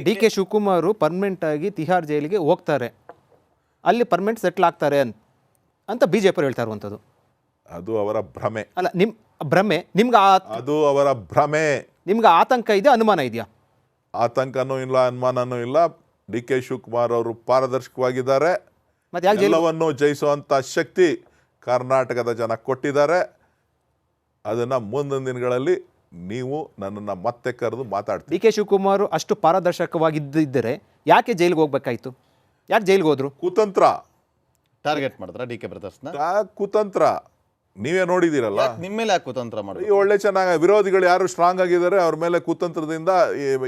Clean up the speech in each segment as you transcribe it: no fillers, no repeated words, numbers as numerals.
D K Shivakumar permanent ಆಗಿ ತಿಹಾರ್ ಜೈಲಿಗೆ ಹೋಗ್ತಾರೆ, ಅಲ್ಲಿ ಪರ್ಮನೆಂಟ್ ಸೆಟ್ಲ್ ಆಗ್ತಾರೆ ಅಂತ ಬಿಜೆಪಿ ಹೇಳ್ತಾ ಇರುವಂಥದ್ದು. ಅದು ಅವರ ಭ್ರಮೆ. ಅಲ್ಲ, ನಿಮ್ಮ ಭ್ರಮೆ. ಅದು ಅವರ ಭ್ರಮೆ. ನಿಮ್ಗೆ ಆತಂಕ ಇದೆ, ಅನುಮಾನ ಇದೆಯಾ? ಆತಂಕನೂ ಇಲ್ಲ, ಅನುಮಾನನೂ ಇಲ್ಲ. ಡಿ ಕೆ ಶಿವಕುಮಾರ್ ಅವರು ಪಾರದರ್ಶಕವಾಗಿದ್ದಾರೆ. ಎಲ್ಲವನ್ನು ಜಯಿಸುವಂಥ ಶಕ್ತಿ ಕರ್ನಾಟಕದ ಜನ ಕೊಟ್ಟಿದ್ದಾರೆ. ಅದನ್ನು ಮುಂದಿನ ದಿನಗಳಲ್ಲಿ ನೀವು ನನ್ನನ್ನು ಮತ್ತೆ ಕರೆದು ಮಾತಾಡ್ತೀವಿ. ಡಿ ಕೆ ಶಿವಕುಮಾರ್ ಅಷ್ಟು ಪಾರದರ್ಶಕವಾಗಿದ್ದರೆ ಯಾಕೆ ಜೈಲಿಗೆ ಹೋಗ್ಬೇಕಾಯ್ತು? ಯಾಕೆ ಜೈಲಿಗೆ ಹೋದ್ರು? ಕುತಂತ್ರ ಟಾರ್ಗೆಟ್ ಮಾಡಿದ್ರ ಡಿ ಕೆ ಬ್ರದರ್ಸ್ನ? ಕುತಂತ್ರ ನೀವೇ ನೋಡಿದ್ದೀರಲ್ಲ. ನಿಮ್ಮ ಮೇಲೆ ಯಾಕೆ ಕುತಂತ್ರ ಮಾಡಿ? ಒಳ್ಳೆ ಚೆನ್ನಾಗಿ ವಿರೋಧಿಗಳು ಯಾರು ಸ್ಟ್ರಾಂಗ್ ಆಗಿದ್ದಾರೆ ಅವ್ರ ಮೇಲೆ ಕುತಂತ್ರದಿಂದ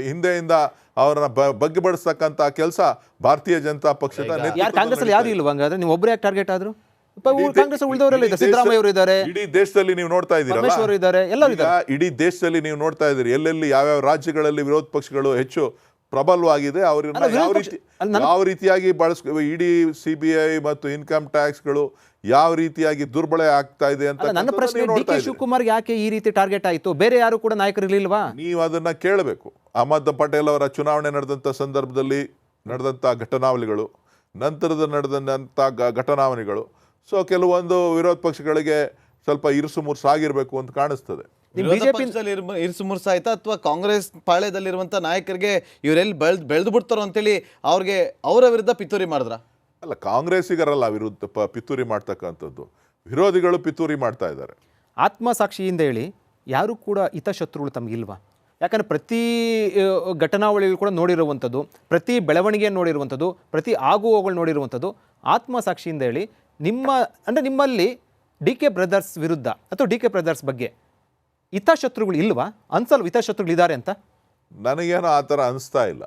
ಹಿಂದೆಯಿಂದ ಅವರನ್ನ ಬಗ್ಗಿಬಡಿಸ್ತಕ್ಕಂಥ ಕೆಲಸ ಭಾರತೀಯ ಜನತಾ ಪಕ್ಷದ ಕಾಂಗ್ರೆಸ್ ಯಾರು ಇಲ್ವಾ? ಹಂಗಾದ್ರೆ ನೀವು ಒಬ್ಬರೇ ಯಾಕೆ ಟಾರ್ಗೆಟ್ ಆದ್ರು? ಕಾಂಗ್ರೆಸ್ ಉಳಿದವರೆಲ್ಲ ಇದ್ದಾರೆ, ಸಿದ್ದರಾಮಯ್ಯ ಅವರು ಇದ್ದಾರೆ, ಇಡೀ ದೇಶದಲ್ಲಿ ನೀವು ನೋಡ್ತಾ ಇದ್ದೀರಲ್ಲ, ಇಡೀ ದೇಶದಲ್ಲಿ ನೀವು ನೋಡ್ತಾ ಇದ್ದೀರಿ ಎಲ್ಲೆಲ್ಲಿ ಯಾವ್ಯಾವ ರಾಜ್ಯಗಳಲ್ಲಿ ವಿರೋಧ ಪಕ್ಷಗಳು ಹೆಚ್ಚು ಪ್ರಬಲವಾಗಿದೆ, ಅವ್ರನ್ನ ಯಾವ ರೀತಿಯಾಗಿ ಇಡೀ CBI ಮತ್ತು ಇನ್ಕಮ್ ಟ್ಯಾಕ್ಸ್ಗಳು ಯಾವ ರೀತಿಯಾಗಿ ದುರ್ಬಳಕೆ ಆಗ್ತಾ ಇದೆ ಅಂತ. ನನ್ನ ಪ್ರಶ್ನೆ, ಡಿ ಕೆ ಶಿವಕುಮಾರ್ ಯಾಕೆ ಈ ರೀತಿ ಟಾರ್ಗೆಟ್ ಆಯಿತು? ಬೇರೆ ಯಾರು ಕೂಡ ನಾಯಕರಿರ್ಲಿಲ್ವಾ? ನೀವು ಅದನ್ನ ಕೇಳಬೇಕು. ಅಹಮದ್ ಪಟೇಲ್ ಅವರ ಚುನಾವಣೆ ನಡೆದಂಥ ಸಂದರ್ಭದಲ್ಲಿ ನಡೆದಂಥ ಘಟನಾವಳಿಗಳು, ನಂತರದ ನಡೆದಂಥ ಘಟನಾವಳಿಗಳು, ಸೊ ಕೆಲವೊಂದು ವಿರೋಧ ಪಕ್ಷಗಳಿಗೆ ಸ್ವಲ್ಪ ಇರುಸು ಮುರುಸು ಆಗಿರ್ಬೇಕು ಅಂತ ಕಾಣಿಸ್ತದೆ. ಇರ್ಸು ಮುರ್ಸ ಆಯ್ತಾ ಅಥವಾ ಕಾಂಗ್ರೆಸ್ ಪಾಳ್ಯದಲ್ಲಿರುವಂತ ನಾಯಕರಿಗೆ ಇವರೆಲ್ಲಿ ಬೆಳೆದು ಬಿಡ್ತಾರೋ ಅಂತೇಳಿ ಅವ್ರಿಗೆ ಅವರ ವಿರುದ್ಧ ಪಿತೂರಿ ಮಾಡಿದ್ರ? ಅಲ್ಲ, ಕಾಂಗ್ರೆಸ್ಸಿಗರಲ್ಲ ವಿರುದ್ಧ ಪಿತೂರಿ ಮಾಡ್ತಕ್ಕಂಥದ್ದು, ವಿರೋಧಿಗಳು ಪಿತೂರಿ ಮಾಡ್ತಾ ಇದ್ದಾರೆ. ಆತ್ಮಸಾಕ್ಷಿಯಿಂದ ಹೇಳಿ, ಯಾರು ಕೂಡ ಹಿತಶತ್ರುಗಳು ತಮಗಿಲ್ವಾ? ಯಾಕಂದರೆ ಪ್ರತಿ ಘಟನಾವಳಿಗಳು ಕೂಡ ನೋಡಿರುವಂಥದ್ದು, ಪ್ರತಿ ಬೆಳವಣಿಗೆಯನ್ನು ನೋಡಿರುವಂಥದ್ದು, ಪ್ರತಿ ಆಗುಹೋಗಳು ನೋಡಿರುವಂಥದ್ದು. ಆತ್ಮಸಾಕ್ಷಿಯಿಂದ ಹೇಳಿ, ನಿಮ್ಮಲ್ಲಿ ಡಿ ಕೆ ಬ್ರದರ್ಸ್ ವಿರುದ್ಧ ಅಥವಾ ಡಿ ಕೆ ಬ್ರದರ್ಸ್ ಬಗ್ಗೆ ಹಿತಶತ್ರುಗಳು ಇಲ್ವಾ? ಅನ್ಸಲ್ವ ಹಿತಶತ್ರುಗಳು ಇದ್ದಾರೆ ಅಂತ? ನನಗೇನೋ ಆ ಥರ ಅನಿಸ್ತಾ ಇಲ್ಲ.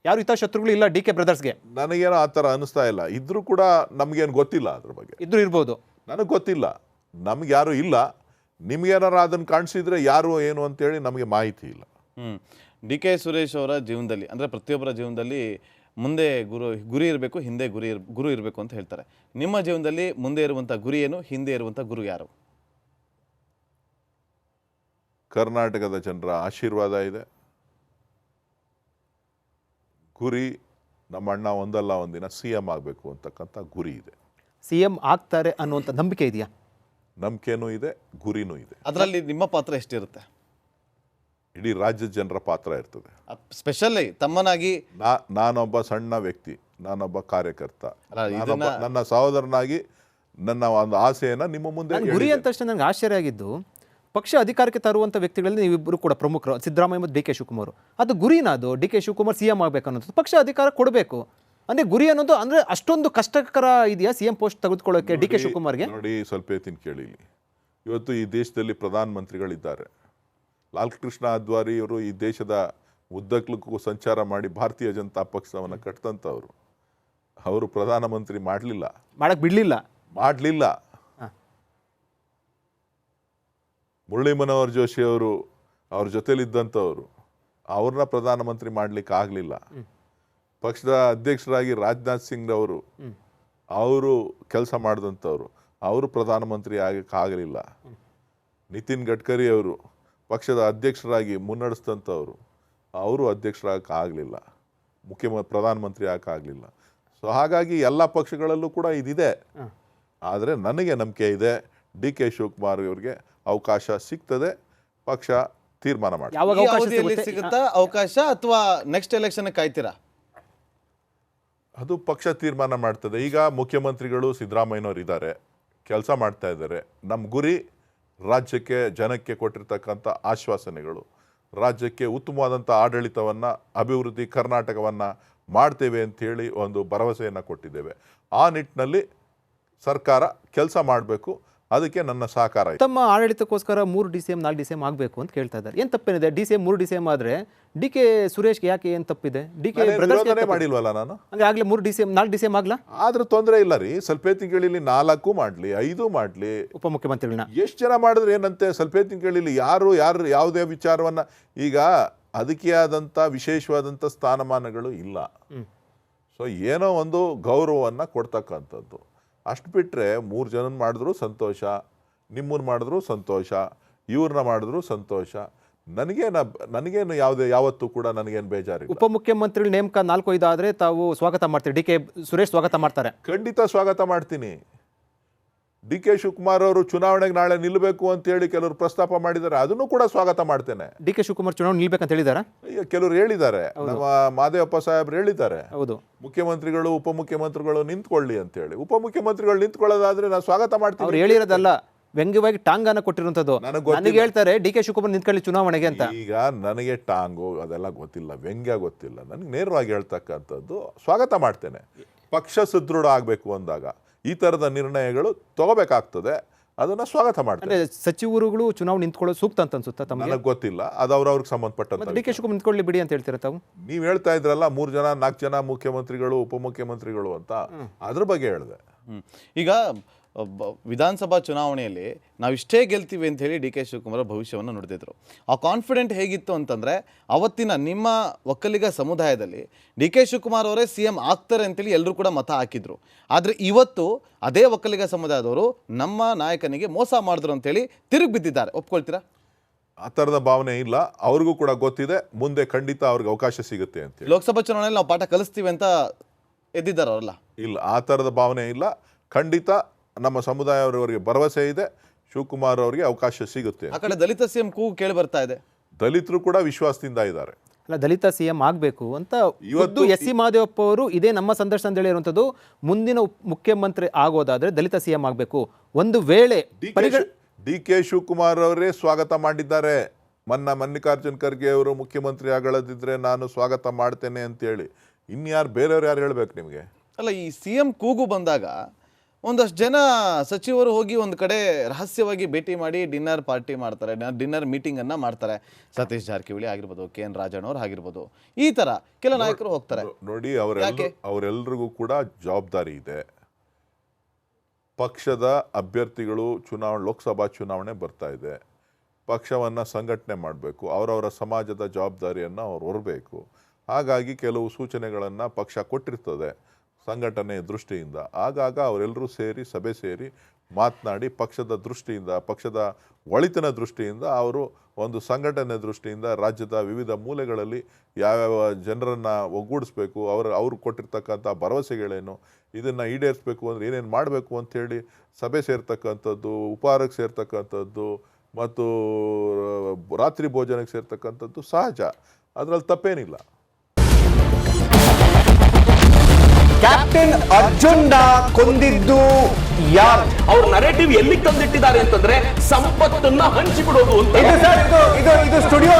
ಯಾರು ಹಿತಶತ್ರುಗಳು ಇಲ್ಲ ಡಿ ಕೆ ಬ್ರದರ್ಸ್ಗೆ? ನನಗೇನೋ ಆ ಥರ ಅನಿಸ್ತಾ ಇಲ್ಲ. ಇದ್ರೂ ಕೂಡ ನಮಗೇನು ಗೊತ್ತಿಲ್ಲ ಅದ್ರ ಬಗ್ಗೆ. ಇದ್ರೂ ಇರ್ಬೋದು, ನನಗೆ ಗೊತ್ತಿಲ್ಲ. ನಮ್ಗೆ ಯಾರು ಇಲ್ಲ. ನಿಮ್ಗೇನಾರು ಅದನ್ನು ಕಾಣಿಸಿದ್ರೆ ಯಾರು ಏನು ಅಂತೇಳಿ ನಮಗೆ ಮಾಹಿತಿ ಇಲ್ಲ. ಡಿ ಕೆ ಸುರೇಶ್ ಅವರ ಜೀವನದಲ್ಲಿ, ಅಂದರೆ ಪ್ರತಿಯೊಬ್ಬರ ಜೀವನದಲ್ಲಿ ಮುಂದೆ ಗುರಿ ಇರಬೇಕು, ಹಿಂದೆ ಗುರು ಇರಬೇಕು ಅಂತ ಹೇಳ್ತಾರೆ. ನಿಮ್ಮ ಜೀವನದಲ್ಲಿ ಮುಂದೆ ಇರುವಂಥ ಗುರಿ ಏನು, ಹಿಂದೆ ಇರುವಂಥ ಗುರು ಯಾರು? ಕರ್ನಾಟಕದ ಜನರ ಆಶೀರ್ವಾದ ಇದೆ. ಗುರಿ ನಮ್ಮ ಅಣ್ಣ ಒಂದಲ್ಲ ಒಂದಿನ CM ಆಗಬೇಕು ಅಂತಕ್ಕಂಥ ಗುರಿ ಇದೆ. CM ಆಗ್ತಾರೆ ಅನ್ನುವಂಥ ನಂಬಿಕೆ ಇದೆಯಾ? ನಂಬಿಕೆನೂ ಇದೆ, ಗುರಿನೂ ಇದೆ. ಅದರಲ್ಲಿ ನಿಮ್ಮ ಪಾತ್ರ ಎಷ್ಟಿರುತ್ತೆ? ಇಡೀ ರಾಜ್ಯದ ಜನರ ಪಾತ್ರ ಇರ್ತದೆ. ಸ್ಪೆಷಲಿ ತಮ್ಮನಾಗಿ ನಾನೊಬ್ಬ ಸಣ್ಣ ವ್ಯಕ್ತಿ, ನಾನೊಬ್ಬ ಕಾರ್ಯಕರ್ತ, ನನ್ನ ಸಹೋದರನಾಗಿ ನನ್ನ ಒಂದು ಆಸೆಯನ್ನು ನಿಮ್ಮ ಮುಂದೆ. ಗುರಿ ಅಂತ ತಕ್ಷಣ ನನಗೆ ಆಶ್ಚರ್ಯ ಆಗಿದ್ದು, ಪಕ್ಷ ಅಧಿಕಾರಕ್ಕೆ ತರುವಂಥ ವ್ಯಕ್ತಿಗಳಲ್ಲಿ ನೀವಿಬ್ಬರು ಕೂಡ ಪ್ರಮುಖರು, ಸಿದ್ದರಾಮಯ್ಯ ಮತ್ತು ಡಿ ಕೆ ಶಿವಕುಮಾರ್. ಅದು ಗುರಿನ? ಅದು ಡಿ ಕೆ ಶಿವಕುಮಾರ್ CM ಆಗಬೇಕು ಅನ್ನೋದು, ಪಕ್ಷ ಅಧಿಕಾರ ಕೊಡಬೇಕು ಅಂದರೆ ಗುರಿ ಅನ್ನೋದು, ಅಂದರೆ ಅಷ್ಟೊಂದು ಕಷ್ಟಕರ ಇದೆಯಾ CM ಪೋಸ್ಟ್ ತೆಗೆದುಕೊಳ್ಳೋಕೆ ಡಿ ಕೆ ಶಿವಕುಮಾರ್ಗೆ? ನೋಡಿ, ಸ್ವಲ್ಪ ಎತ್ತಿನ ಕೇಳಿ. ಇವತ್ತು ಈ ದೇಶದಲ್ಲಿ ಪ್ರಧಾನಮಂತ್ರಿಗಳಿದ್ದಾರೆ. ಲಾಲ್ ಕೃಷ್ಣ ಅದ್ವಾರಿ ಅವರು ಈ ದೇಶದ ಉದ್ದಕ್ಕೂ ಸಂಚಾರ ಮಾಡಿ ಭಾರತೀಯ ಜನತಾ ಪಕ್ಷವನ್ನು ಕಟ್ಟಿದಂಥವ್ರು. ಅವರು ಪ್ರಧಾನಮಂತ್ರಿ ಮಾಡಕ್ಕೆ ಬಿಡಲಿಲ್ಲ. ಮುರಳಿ ಮನೋಹರ್ ಜೋಶಿ ಅವರು ಅವ್ರ ಜೊತೆಲಿದ್ದಂಥವ್ರು, ಅವ್ರನ್ನ ಪ್ರಧಾನಮಂತ್ರಿ ಮಾಡಲಿಕ್ಕೆ ಆಗಲಿಲ್ಲ. ಪಕ್ಷದ ಅಧ್ಯಕ್ಷರಾಗಿ ರಾಜನಾಥ್ ಸಿಂಗ್ ಅವರು ಕೆಲಸ ಮಾಡಿದಂಥವ್ರು, ಅವರು ಪ್ರಧಾನಮಂತ್ರಿ ಆಗಲಿಲ್ಲ. ನಿತಿನ್ ಗಡ್ಕರಿ ಅವರು ಪಕ್ಷದ ಅಧ್ಯಕ್ಷರಾಗಿ ಮುನ್ನಡೆಸಿದಂಥವ್ರು, ಅವರು ಅಧ್ಯಕ್ಷರಾಗಲಿಲ್ಲ, ಪ್ರಧಾನಮಂತ್ರಿ ಆಗಲಿಲ್ಲ. ಸೊ ಹಾಗಾಗಿ ಎಲ್ಲ ಪಕ್ಷಗಳಲ್ಲೂ ಕೂಡ ಇದಿದೆ. ಆದರೆ ನನಗೆ ನಂಬಿಕೆ ಇದೆ, ಡಿ ಕೆ ಶಿವಕುಮಾರ್ ಅವರಿಗೆ ಅವಕಾಶ ಸಿಗ್ತದೆ, ಪಕ್ಷ ತೀರ್ಮಾನ ಮಾಡಿ. ಸಿಗುತ್ತಾ ಅವಕಾಶ ಅಥವಾ ನೆಕ್ಸ್ಟ್ ಎಲೆಕ್ಷನ್ ಕಾಯ್ತೀರಾ? ಅದು ಪಕ್ಷ ತೀರ್ಮಾನ ಮಾಡ್ತದೆ. ಈಗ ಮುಖ್ಯಮಂತ್ರಿಗಳು ಸಿದ್ದರಾಮಯ್ಯನವರು ಇದ್ದಾರೆ, ಕೆಲಸ ಮಾಡ್ತಾ ಇದ್ದಾರೆ. ನಮ್ಮ ಗುರಿ ರಾಜ್ಯಕ್ಕೆ, ಜನಕ್ಕೆ ಕೊಟ್ಟಿರ್ತಕ್ಕಂಥ ಆಶ್ವಾಸನೆಗಳು, ರಾಜ್ಯಕ್ಕೆ ಉತ್ತಮವಾದಂಥ ಆಡಳಿತವನ್ನು, ಅಭಿವೃದ್ಧಿ ಕರ್ನಾಟಕವನ್ನು ಮಾಡ್ತೇವೆ ಅಂಥೇಳಿ ಒಂದು ಭರವಸೆಯನ್ನು ಕೊಟ್ಟಿದ್ದೇವೆ. ಆ ನಿಟ್ಟಿನಲ್ಲಿ ಸರ್ಕಾರ ಕೆಲಸ ಮಾಡಬೇಕು, ಅದಕ್ಕೆ ನನ್ನ ಸಹಕಾರ ಇದೆ. ತಮ್ಮ ಆಡಳಿತಕ್ಕೋಸ್ಕರ 3 DCM 4 DCM ಆಗಬೇಕು ಅಂತ ಕೇಳ್ತಾ ಇದ್ದಾರೆ. ಏನು ತಪ್ಪೇನಿದೆ? DCM 3 DCM ಆದರೆ ಡಿ ಕೆ ಸುರೇಶ್ಗೆ ಯಾಕೆ ಏನು ತಪ್ಪಿದೆ? ಡಿ ಕೆ ಬ್ರದರ್ಸ್ ಮಾಡಿಲ್ವಲ್ಲ ನಾನು? ಹಂಗೆ ಆಗಲಿ 3 DCM 4 DCM ಆಗಲ್ಲ, ಆದ್ರೆ ತೊಂದರೆ ಇಲ್ಲ ರೀ. ಸ್ವಲ್ಪ ತಿಂಗಳಲ್ಲಿ 4 ಮಾಡಲಿ, 5 ಮಾಡಲಿ. ಉಪಮುಖ್ಯಮಂತ್ರಿಗಳನ್ನ ಎಷ್ಟು ಜನ ಮಾಡಿದ್ರೆ ಏನಂತೆ? ಸ್ವಲ್ಪ ತಿಂಗಳಲ್ಲಿ ಯಾರು ಯಾವುದೇ ವಿಚಾರವನ್ನು, ಈಗ ಅದಕ್ಕೆ ಆದಂಥ ವಿಶೇಷವಾದಂಥ ಸ್ಥಾನಮಾನಗಳು ಇಲ್ಲ. ಸೊ ಏನೋ ಒಂದು ಗೌರವವನ್ನು ಕೊಡ್ತಕ್ಕಂಥದ್ದು. ಅಷ್ಟು ಬಿಟ್ಟರೆ 3 ಜನ ಮಾಡಿದ್ರು ಸಂತೋಷ, ನಿಮ್ಮನ್ನು ಮಾಡಿದ್ರು ಸಂತೋಷ, ಇವ್ರನ್ನ ಮಾಡಿದ್ರು ಸಂತೋಷ. ನನಗೇನು ಯಾವತ್ತೂ ಕೂಡ ನನಗೇನು ಬೇಜಾರಿಲ್ಲ. ಉಪಮುಖ್ಯಮಂತ್ರಿಗಳ ನೇಮಕ 4-5 ಆದರೆ ತಾವು ಸ್ವಾಗತ ಮಾಡ್ತೀರಿ, ಡಿ ಕೆ ಸುರೇಶ್ ಸ್ವಾಗತ ಮಾಡ್ತಾರೆ? ಖಂಡಿತ ಸ್ವಾಗತ ಮಾಡ್ತೀನಿ. ಡಿ ಕೆ ಶಿವಕುಮಾರ್ ಅವರು ಚುನಾವಣೆಗೆ ನಾಳೆ ನಿಲ್ಲಬೇಕು ಅಂತೇಳಿ ಕೆಲವರು ಪ್ರಸ್ತಾಪ ಮಾಡಿದ್ದಾರೆ, ಅದನ್ನು ಕೂಡ ಸ್ವಾಗತ ಮಾಡ್ತೇನೆ. ಡಿ ಕೆ ಶಿವಕುಮಾರ್ ಚುನಾವಣೆ ನಿಲ್ಬೇಕಂತ ಹೇಳಿದಾರ? ಕೆಲವರು ಹೇಳಿದ್ದಾರೆ, ನಮ್ಮ ಮಾದೇವಪ್ಪ ಸಾಹೇಬ್ರು ಹೇಳಿದ್ದಾರೆ, ಹೌದು, ಮುಖ್ಯಮಂತ್ರಿಗಳು ಉಪಮುಖ್ಯಮಂತ್ರಿಗಳು ನಿಂತ್ಕೊಳ್ಳಿ ಅಂತೇಳಿ. ಉಪಮುಖ್ಯಮಂತ್ರಿಗಳು ನಿಂತ್ಕೊಳ್ಳೋದಾದ್ರೆ ನಾನು ಸ್ವಾಗತ ಮಾಡ್ತೀನಿ. ಅವ್ರು ಹೇಳಿರೋದಲ್ಲ, ವ್ಯಂಗ್ಯವಾಗಿ ಟಾಂಗನ್ನ ಕೊಟ್ಟಿರುವಂತದ್ದು. ನನಗೆ ಹೇಳ್ತಾರೆ ಡಿ ಕೆ ಶಿವಕುಮಾರ್ ನಿಂತ್ಕೊಳ್ಳಿ ಚುನಾವಣೆಗೆ ಅಂತ. ಈಗ ನನಗೆ ಟಾಂಗು ಅದೆಲ್ಲ ಗೊತ್ತಿಲ್ಲ, ವ್ಯಂಗ್ಯ ಗೊತ್ತಿಲ್ಲ, ನನಗೆ ನೇರವಾಗಿ ಹೇಳ್ತಕ್ಕಂಥದ್ದು ಸ್ವಾಗತ ಮಾಡ್ತೇನೆ. ಪಕ್ಷ ಸದೃಢ ಆಗಬೇಕು ಅಂದಾಗ ಈ ಥರದ ನಿರ್ಣಯಗಳು ತಗೋಬೇಕಾಗ್ತದೆ, ಅದನ್ನ ಸ್ವಾಗತ ಮಾಡ್ತಾರೆ. ಸಚಿವರುಗಳು ಚುನಾವಣೆ ನಿಂತ್ಕೊಳ್ಳೋದು ಸೂಕ್ತ ಅಂತ ಅನ್ಸುತ್ತಾ ತಮಗೆ? ನನಗೆ ಗೊತ್ತಿಲ್ಲ, ಅದು ಅವ್ರವ್ರಿಗೆ ಸಂಬಂಧಪಟ್ಟಂತ. ಡಿ ಕೆ ಶಿವಕುಮಾರ್ ನಿಂತ್ಕೊಳ್ಳಿ ಬಿಡಿ ಅಂತ ಹೇಳ್ತೀರಾ ತಾವು? ನೀವು ಹೇಳ್ತಾ ಇದ್ರಲ್ಲ 3 ಜನ 4 ಜನ ಮುಖ್ಯಮಂತ್ರಿಗಳು ಉಪಮುಖ್ಯಮಂತ್ರಿಗಳು ಅಂತ, ಅದ್ರ ಬಗ್ಗೆ ಹೇಳಿದೆ. ಈಗ ವಿಧಾನಸಭಾ ಚುನಾವಣೆಯಲ್ಲಿ ನಾವು ಇಷ್ಟೇ ಗೆಲ್ತೀವಿ ಅಂತ ಹೇಳಿ ಡಿ ಕೆ ಶಿವಕುಮಾರ್ ಭವಿಷ್ಯವನ್ನು ನುಡಿದಿದ್ರು. ಆ ಕಾನ್ಫಿಡೆಂಟ್ ಹೇಗಿತ್ತು ಅಂತಂದರೆ, ಅವತ್ತಿನ ನಿಮ್ಮ ಒಕ್ಕಲಿಗ ಸಮುದಾಯದಲ್ಲಿ ಡಿ ಕೆ ಶಿವಕುಮಾರ್ ಅವರೇ CM ಆಗ್ತಾರೆ ಅಂತೇಳಿ ಎಲ್ಲರೂ ಕೂಡ ಮತ ಹಾಕಿದ್ರು. ಆದರೆ ಇವತ್ತು ಅದೇ ಒಕ್ಕಲಿಗ ಸಮುದಾಯದವರು ನಮ್ಮ ನಾಯಕನಿಗೆ ಮೋಸ ಮಾಡಿದ್ರು ಅಂತೇಳಿ ತಿರುಗಿ ಬಿದ್ದಿದ್ದಾರೆ. ಒಪ್ಕೊಳ್ತೀರಾ? ಆ ಥರದ ಭಾವನೆ ಇಲ್ಲ, ಅವ್ರಿಗೂ ಕೂಡ ಗೊತ್ತಿದೆ ಮುಂದೆ ಖಂಡಿತ ಅವ್ರಿಗೆ ಅವಕಾಶ ಸಿಗುತ್ತೆ ಅಂತ. ಲೋಕಸಭಾ ಚುನಾವಣೆಯಲ್ಲಿ ನಾವು ಪಾಠ ಕಲಿಸ್ತೀವಿ ಅಂತ ಎದ್ದಿದ್ದಾರೆ ಅವರಲ್ಲ? ಇಲ್ಲ, ಆ ಥರದ ಭಾವನೆ ಇಲ್ಲ. ಖಂಡಿತ ನಮ್ಮ ಸಮುದಾಯವರಿಗೆ ಭರವಸೆ ಇದೆ, ಶಿವಕುಮಾರ್ ಅವರಿಗೆ ಅವಕಾಶ ಸಿಗುತ್ತೆ. ಆ ಕಡೆ ದಲಿತ CM ಕೂಗು ಕೇಳಿ ಬರ್ತಾ ಇದೆ. ದಲಿತರು ಕೂಡ ವಿಶ್ವಾಸದಿಂದ ಇದ್ದಾರೆ. ಅಲ್ಲ, ದಲಿತ CM ಆಗಬೇಕು ಅಂತ ಇವತ್ತು SC ಮಾದೇವಪ್ಪ ಅವರು ಇದೇ ನಮ್ಮ ಸಂದರ್ಶನದಲ್ಲಿ ಹೇಳಿರುವಂಥದ್ದು. ಮುಂದಿನ ಮುಖ್ಯಮಂತ್ರಿ ಆಗೋದಾದ್ರೆ ದಲಿತ CM ಆಗಬೇಕು. ಒಂದು ವೇಳೆ ಡಿ ಕೆ ಶಿವಕುಮಾರ್ ಅವರೇ ಸ್ವಾಗತ ಮಾಡಿದ್ದಾರೆ. ಮಲ್ಲಿಕಾರ್ಜುನ್ ಖರ್ಗೆ ಅವರು ಮುಖ್ಯಮಂತ್ರಿ ಆಗದಿದ್ರೆ ನಾನು ಸ್ವಾಗತ ಮಾಡ್ತೇನೆ ಅಂತೇಳಿ. ಇನ್ಯಾರು ಬೇರೆಯವ್ರು ಯಾರು ಹೇಳ್ಬೇಕು ನಿಮಗೆ? ಅಲ್ಲ, ಈ CM ಕೂಗು ಬಂದಾಗ ಒಂದಷ್ಟು ಜನ ಸಚಿವರು ಹೋಗಿ ಒಂದು ಕಡೆ ರಹಸ್ಯವಾಗಿ ಭೇಟಿ ಮಾಡಿ ಡಿನ್ನರ್ ಪಾರ್ಟಿ ಮಾಡ್ತಾರೆ, ಡಿನ್ನರ್ ಮೀಟಿಂಗನ್ನು ಮಾಡ್ತಾರೆ. ಸತೀಶ್ ಜಾರಕಿಹೊಳಿ ಆಗಿರ್ಬೋದು, KN ರಾಜಣ್ಣವ್ರು ಆಗಿರ್ಬೋದು, ಈ ಥರ ಕೆಲ ನಾಯಕರು ಹೋಗ್ತಾರೆ. ನೋಡಿ, ಅವರೆಲ್ಲರಿಗೂ ಕೂಡ ಜವಾಬ್ದಾರಿ ಇದೆ. ಪಕ್ಷದ ಅಭ್ಯರ್ಥಿಗಳು ಲೋಕಸಭಾ ಚುನಾವಣೆ ಬರ್ತಾ ಇದೆ, ಪಕ್ಷವನ್ನು ಸಂಘಟನೆ ಮಾಡಬೇಕು, ಅವರವರ ಸಮಾಜದ ಜವಾಬ್ದಾರಿಯನ್ನು ಅವ್ರು ಹೊರಬೇಕು. ಹಾಗಾಗಿ ಕೆಲವು ಸೂಚನೆಗಳನ್ನು ಪಕ್ಷ ಕೊಟ್ಟಿರ್ತದೆ ಸಂಘಟನೆ ದೃಷ್ಟಿಯಿಂದ. ಆಗಾಗ ಅವರೆಲ್ಲರೂ ಸಭೆ ಸೇರಿ ಮಾತನಾಡಿ ಪಕ್ಷದ ದೃಷ್ಟಿಯಿಂದ, ಪಕ್ಷದ ಒಳಿತಿನ ದೃಷ್ಟಿಯಿಂದ, ಅವರು ಒಂದು ಸಂಘಟನೆ ದೃಷ್ಟಿಯಿಂದ ರಾಜ್ಯದ ವಿವಿಧ ಮೂಲೆಗಳಲ್ಲಿ ಯಾವ್ಯಾವ ಜನರನ್ನು ಒಗ್ಗೂಡಿಸ್ಬೇಕು, ಅವರು ಕೊಟ್ಟಿರ್ತಕ್ಕಂಥ ಭರವಸೆಗಳೇನು, ಇದನ್ನು ಈಡೇರಿಸಬೇಕು ಅಂದರೆ ಏನೇನು ಮಾಡಬೇಕು ಅಂಥೇಳಿ ಸಭೆ ಸೇರ್ತಕ್ಕಂಥದ್ದು, ಉಪಹಾರಕ್ಕೆ ಸೇರ್ತಕ್ಕಂಥದ್ದು ಮತ್ತು ರಾತ್ರಿ ಭೋಜನಕ್ಕೆ ಸೇರ್ತಕ್ಕಂಥದ್ದು ಸಹಜ, ಅದರಲ್ಲಿ ತಪ್ಪೇನಿಲ್ಲ. ಕ್ಯಾಪ್ಟನ್ ಅರ್ಜುನ್ ಕೊಂದಿದ್ದು ಯಾರು? ಅವ್ರ ನರೇಟಿವ್ ಎಲ್ಲಿ ತಂದಿಟ್ಟಿದ್ದಾರೆ ಅಂತಂದ್ರೆ ಸಂಪತ್ತನ್ನ ಹಂಚಿಬಿಡೋದು ಅಂತ. ಇದು ಸ್ಟುಡಿಯೋ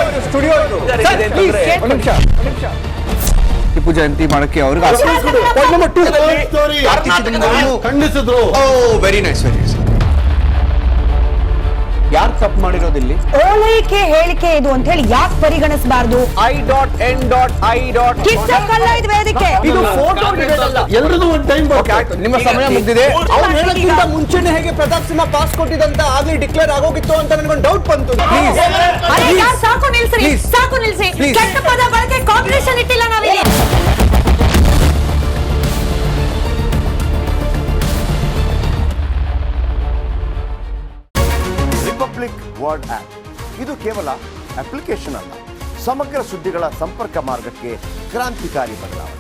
ಟಿಪ್ಪು ಜಯಂತಿ ಮಾಡಕ್ಕೆ ಅವ್ರಿಗೆ ಖಂಡಿಸಿದ್ರು. Very nice. ಯಾರು ತಪ್ಪು ಮಾಡಿರೋದಿಲ್ಲಿ? ಓಲೈಕೆ ಹೇಳಿಕೆ ಇದು ಅಂತ ಹೇಳಿ ಯಾಕೆ ಪರಿಗಣಿಸಬಾರದು? I.N.I. ಕಿಚ್ಚಕ್ಕಲ್ಲ ಇದು ವೇದಿಕೆ. ಇದು ಫೋಟೋ ಎಲ್ಲರಿಗೂ ಒಂದು ಟೈಮ್ ನಿಮ್ಮ ಸಮಯ ಮುಗಿದಿದೆ. ಅವ್ರು ಹೇಳೋಕ್ಕಿಂತ ಮುಂಚೆನೆ ಹೇಗೆ ಪ್ರತಾಪ್ ಸಿಂಹ ಪಾಸ್ ಕೊಟ್ಟಿದಂತ ಆಗ್ಲಿ ಡಿಕ್ಲೇರ್ ಆಗೋಗಿತ್ತು ಅಂತ ನನಗೊಂದು ಡೌಟ್ ಬಂತು. ಸಾಕು ನಿಲ್ಸಿ. ಕೆಟ್ಟ ಪದ ಬಳಕೆ ಕಾಂಪಿಟೇಷನ್ ಇಟ್ಟಿಲ್ಲ ನಾವಿಲ್ಲಿ. ರಿಪಬ್ಲಿಕ್ ವರ್ಡ್ ಆಪ್ ಇದು ಕೇವಲ ಅಪ್ಲಿಕೇಶನ್ ಅಲ್ಲ, ಸಮಗ್ರ ಸುದ್ದಿಗಳ ಸಂಪರ್ಕ ಮಾರ್ಗಕ್ಕೆ ಕ್ರಾಂತಿಕಾರಿ ಬದಲಾವಣೆ.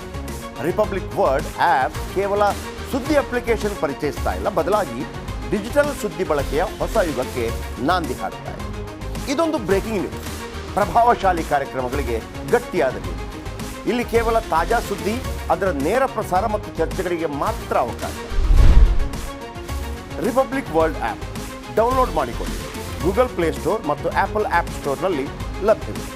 ರಿಪಬ್ಲಿಕ್ ವರ್ಡ್ ಆಪ್ ಕೇವಲ ಸುದ್ದಿ ಅಪ್ಲಿಕೇಶನ್ ಪರಿಚಯಿಸ್ತಾ ಇಲ್ಲ, ಬದಲಾಗಿ ಡಿಜಿಟಲ್ ಸುದ್ದಿ ಬಳಕೆಯ ಹೊಸ ಯುಗಕ್ಕೆ ನಾಂದಿ ಹಾಡ್ತಾ ಇದೆ. ಇದೊಂದು ಬ್ರೇಕಿಂಗ್ ನ್ಯೂಸ್, ಪ್ರಭಾವಶಾಲಿ ಕಾರ್ಯಕ್ರಮಗಳಿಗೆ ಗಟ್ಟಿಯಾದ ನ್ಯೂಸ್. ಇಲ್ಲಿ ಕೇವಲ ತಾಜಾ ಸುದ್ದಿ, ಅದರ ನೇರ ಪ್ರಸಾರ ಮತ್ತು ಚರ್ಚೆಗಳಿಗೆ ಮಾತ್ರ ಅವಕಾಶ. ರಿಪಬ್ಲಿಕ್ ವರ್ಲ್ಡ್ ಆ್ಯಪ್ ಡೌನ್ಲೋಡ್ ಮಾಡಿಕೊಳ್ಳಿ. ಗೂಗಲ್ ಪ್ಲೇ ಸ್ಟೋರ್ ಮತ್ತು ಆಪಲ್ ಆ್ಯಪ್ ಸ್ಟೋರ್ನಲ್ಲಿ ಲಭ್ಯವಿದೆ.